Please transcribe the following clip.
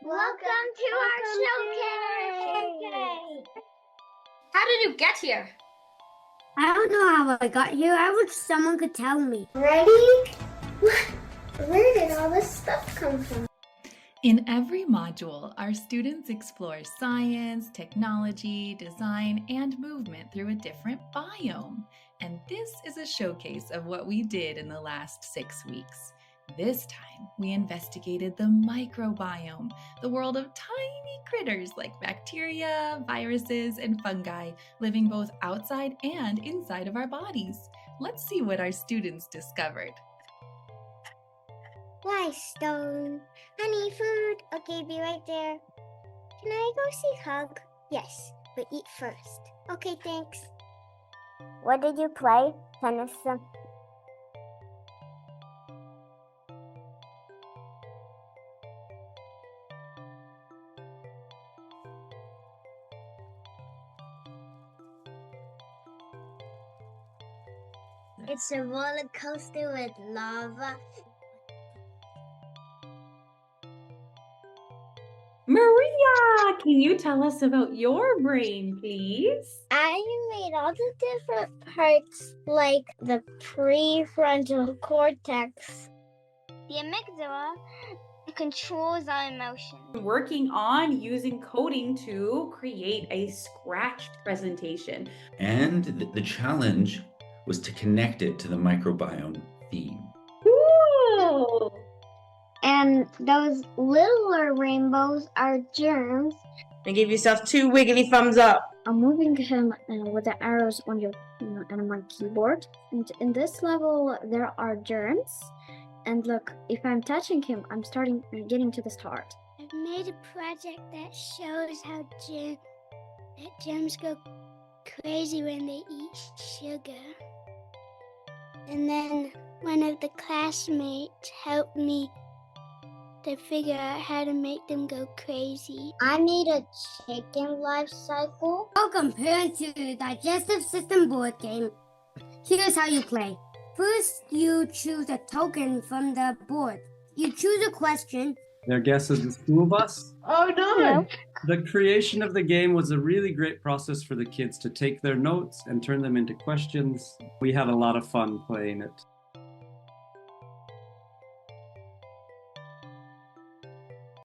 Welcome to our showcase! How did you get here? I don't know how I got here. I wish someone could tell me. Ready? Where did all this stuff come from? In every module, our students explore science, technology, design, and movement through a different biome. And this is a showcase of what we did in the last 6 weeks. This time, we investigated the microbiome, the world of tiny critters like bacteria, viruses, and fungi living both outside and inside of our bodies. Let's see what our students discovered. Limestone. Honey, food. Okay, be right there. Can I go see Hug? Yes, but eat first. Okay, thanks. What did you play? Tennis? It's a roller coaster with lava. Maria, can you tell us about your brain, please? I made all the different parts like the prefrontal cortex. The amygdala controls our emotions. Working on using coding to create a scratched presentation. And the challenge was to connect it to the microbiome theme. Cool! And those littler rainbows are germs. And give yourself 2 wiggly thumbs up. I'm moving him with the arrows on your on my keyboard. And in this level, there are germs. And look, if I'm touching him, I'm getting to the start. I've made a project that shows how germs go crazy when they eat sugar. And then one of the classmates helped me to figure out how to make them go crazy. I made a chicken life cycle. Welcome, parents, to the Digestive System board game. Here's how you play. First, you choose a token from the board. You choose a question. Their guess is the school bus. Oh no! The creation of the game was a really great process for the kids to take their notes and turn them into questions. We had a lot of fun playing it.